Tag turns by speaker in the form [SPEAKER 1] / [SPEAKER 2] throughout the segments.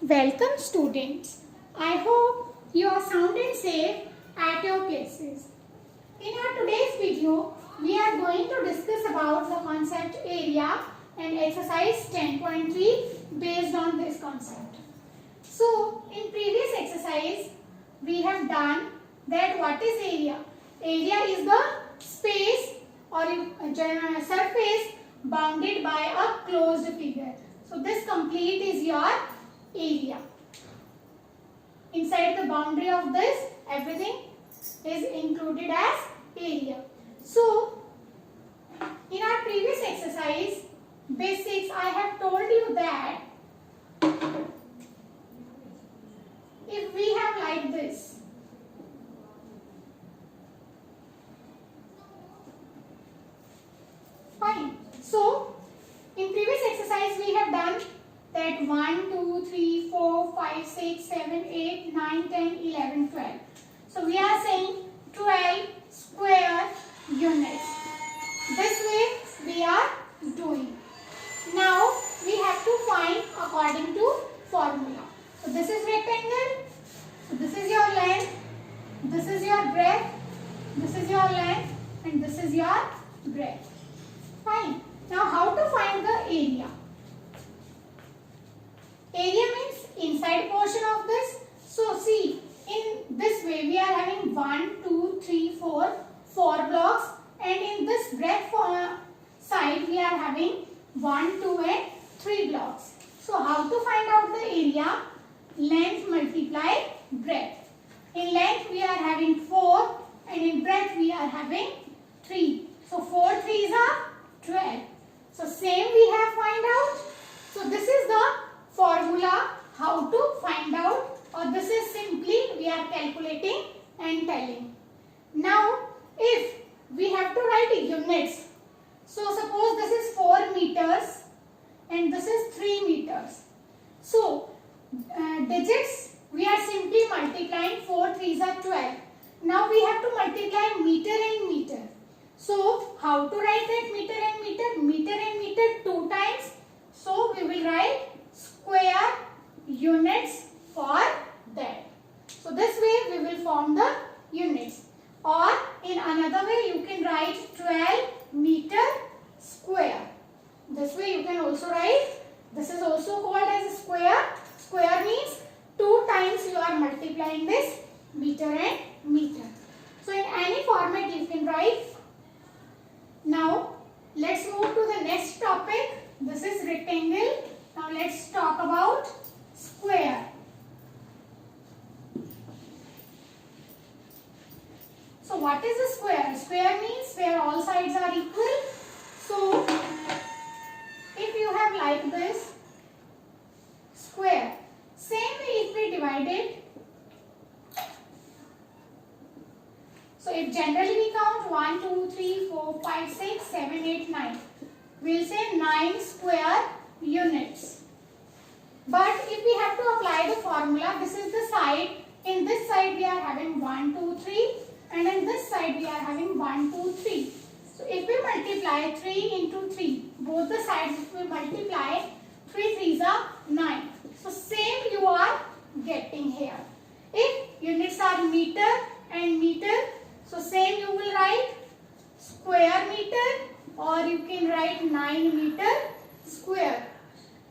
[SPEAKER 1] Welcome students. I hope you are sound and safe at your places. In our today's video, we are going to discuss about the concept area and exercise 10.3 based on this concept. So, in previous exercise, we have done that what is area? Area is the space or surface bounded by a closed figure. So, this complete is your area. Inside the boundary of this, everything is included as area. So, in our previous exercise, basics, I have told you that if we have like this, fine. So, in previous exercise, we have done that 1, 2, 3, 4, 5, 6, 7, 8, 9, 10, 11, 12. So, we are saying 12 square units. This way we are doing. Now, we have to find according to formula. So, this is rectangle. So, this is your length. This is your breadth. This is your length. And this is your breadth. Fine. Now, how to find the area? Area means inside portion of this. So, see, in this way we are having 1, 2, 3, 4 blocks, and in this breadth side we are having 1, 2 and 3 blocks. So, how to find out the area? Length multiply breadth. In length we are having 4 and in breadth we are having 3. So, 4 3s are 12. So, same we have find out. So, this is the formula how to find out, or this is simply we are calculating and telling. Now, if we have to write units, so suppose this is 4 meters and this is 3 meters. So, digits we are simply multiplying. 4 3s are 12. Now, we have to multiply meter and meter. So, how to write that meter and meter? Meter and meter 2 times. So, we will write square units for that. So, this way we will form the units. Or in another way you can write 12 meter square. This way you can also write, this is also called as a square. Square means 2 times you are multiplying this meter and meter. So, in any format you can write. Now, let's move to the next topic. This is rectangle. Now, let's talk about square. So, what is a square? Square means where all sides are equal. So, if you have like this square, same way if we divide it. So, if generally we count 1, 2, 3, 4, 5, 6, 7, 8, 9. We will say 9 square units. But if we have to apply the formula, this is the side. In this side we are having 1, 2, 3. And in this side we are having 1, 2, 3. So, if we multiply 3 into 3, both the sides if we multiply, 3 3s are 9. So, same you are getting here. If units are meter and meter, so same you will write square meter, or you can write 9 meter square.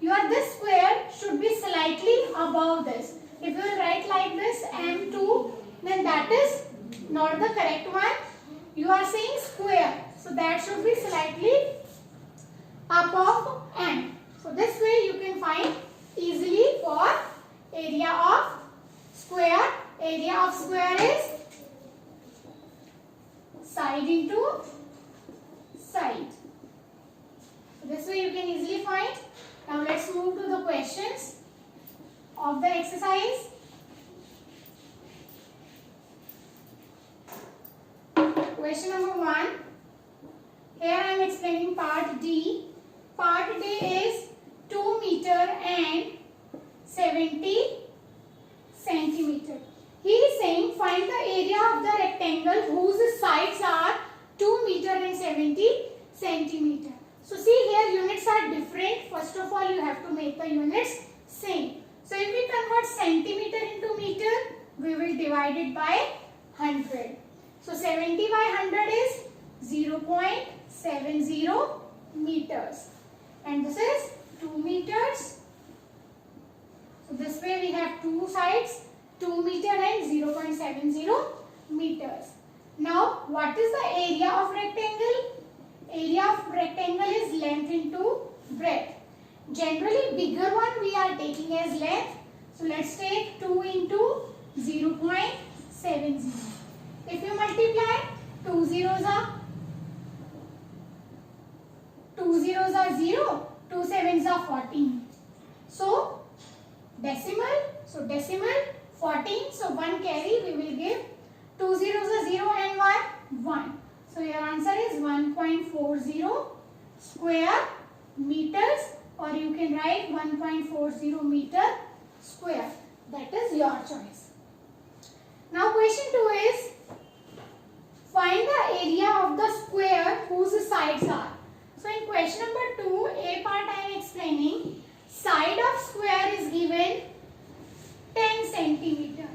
[SPEAKER 1] This square should be slightly above this. If you will write like this M2, then that is not the correct one. You are saying square. So, that should be slightly above M. So, this way you can find easily for area of square. Area of square is side into side. So, this way you can easily find. Now, let's move to the questions of the exercise. Question number 1. Here I am explaining part D. Part D is 2 meter and 70 centimeter. He is saying find the area of the rectangle whose sides are 2 meter and 70 centimeter. So see here units are different. First of all you have to make the units same. So if we divided by 100. So 70 by 100 is 0.70 meters. And this is 2 meters. So this way we have two sides, 2 meter and 0.70 meters. Now what is the area of rectangle? Area of rectangle is length into breadth. Generally bigger one we are taking as length. So let's take 2 into 0.70. If you multiply 2 zeros are 0, 2 sevens are 14. So decimal 14. So 1 carry we will give. 2 zeros are 0 and 1. So your answer is 1.40 square meters, or you can write 1.40 meter square. That is your choice. Now question 2 is, find the area of the square whose sides are. So in question number 2, A part I am explaining. Side of square is given 10 centimeter.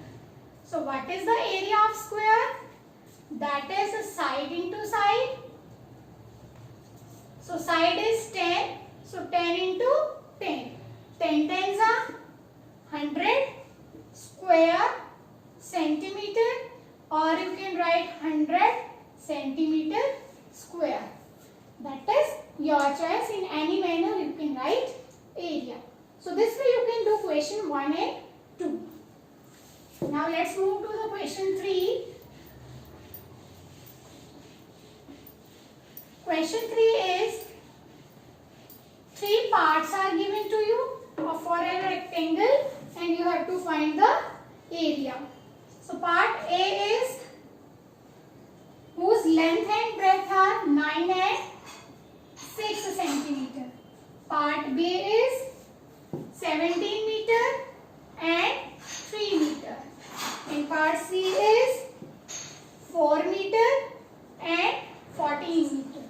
[SPEAKER 1] So what is the area of square? That is a side into side. So side is 10. So 10 into 10. 10 tens are 100 square centimeter, or you can write 100 centimeter square. That is your choice. In any manner you can write area. So this way you can do question 1 and 2. Now let's move to the question 3. Question 3 is, 3 parts are given to you for a rectangle and you have to find the area. So part A is whose length and breadth are 9 and 6 centimeter. Part B is 17 meter and 3 meter. And part C is 4 meter and 14 meter.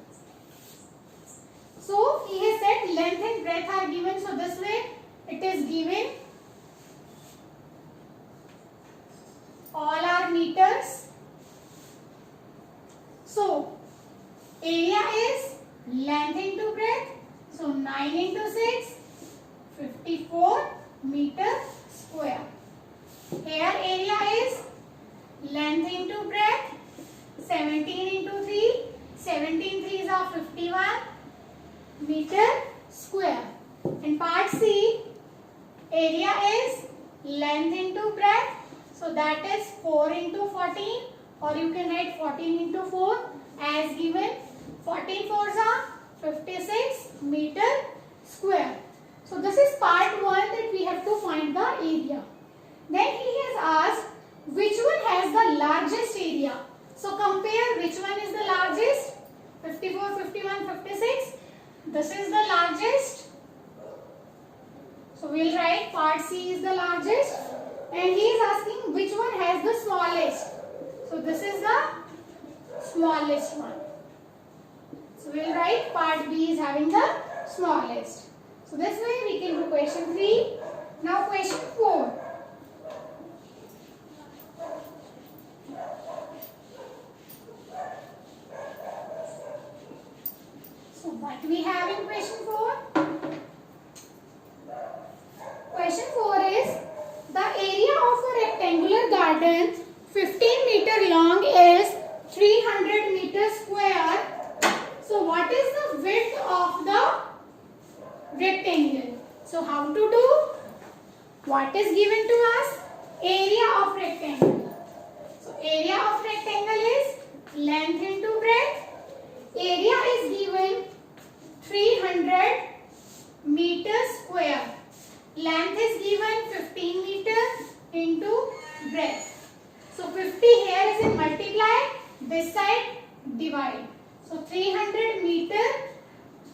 [SPEAKER 1] So he has said length and breadth are given. So this way it is given. All are meters. So area is length into breadth. So 9 into 6, 54 meter square. Here area is length into breadth. 17 into 3, 17 3s are 51 meter square. And part C, area is length into breadth. So that is 4 into 14, or you can write 14 into 4 as given. 14 4s are 56 meter square. So this is part 1, that we have to find the area. Then he has asked which one has the largest area. So compare which one is the largest. 54, 51, 56. This is the largest. So we will write part C is the largest. And he is asking which one has the smallest. So this is the smallest one. So we will write part B is having the smallest. So this way we can do question 3. Now question 4. So what we have in question 4? Question 4 is, the area of a rectangular garden 15 meter long is 300 meter square. So what is the width of the rectangle? So how to do? What is given to us? Area of rectangle. So area of rectangle is length into breadth. Area is given 300 meters square. Length is given 15 meters into breadth. So 50 here is in multiply, this side divide. So 300 meter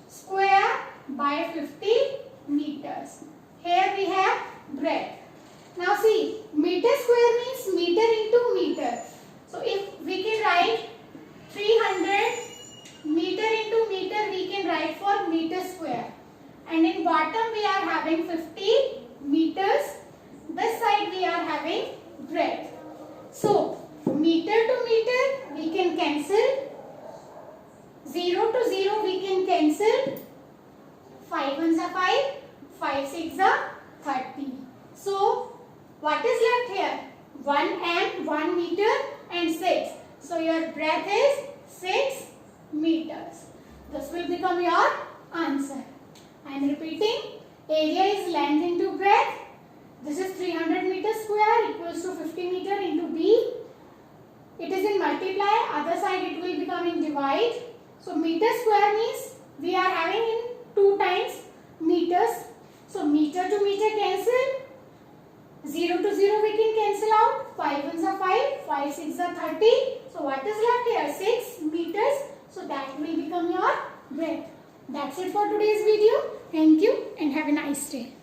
[SPEAKER 1] square by 50 meters. Here we have breadth. Now see, meter square means meter into meter. So if we can write 300 meter into meter, we can write for meter square. And in bottom we are having 50 meters. This side we are having breadth. So 5 6 are 30. So what is left here? 1 m, 1 meter and 6. So your breadth is 6 meters. This will become your answer. I am repeating. Area is length into breadth. This is 300 meters square equals to 50 meter into B. It is in multiply. Other side it will become in divide. So meter square means we are having in 2 times meters. So meter to meter cancel. 0 to 0 we can cancel out. 5 ones are 5. 5 6 are 30. So what is left here? 6 meters. So that will become your breadth. That's it for today's video. Thank you and have a nice day.